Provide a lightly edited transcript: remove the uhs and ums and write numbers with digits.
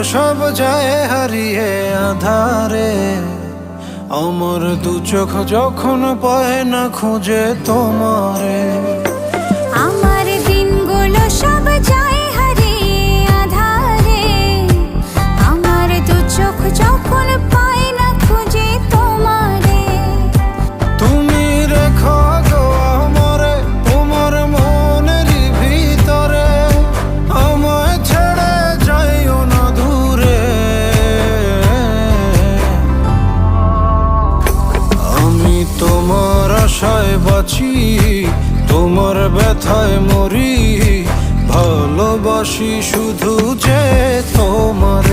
সব যায় হারিয়ে আধারে, আমার দু চোখ যখন পায় না খুঁজে তোমারে। আমার দিনগুলো সব যায় হারিয়ে আঁধারে, আমার দু চোখ যখন পায় না খুঁজে তোমারে। তুমি রেখো গো আমারে তোমার মনেরই ভিতরে, আমায় ছেড়ে যাইও না দূরে। আমি তোমার আশায় বাঁচি, তোমার ব্যথায় মরি, ভালোবাসি শুধু যে তোমার।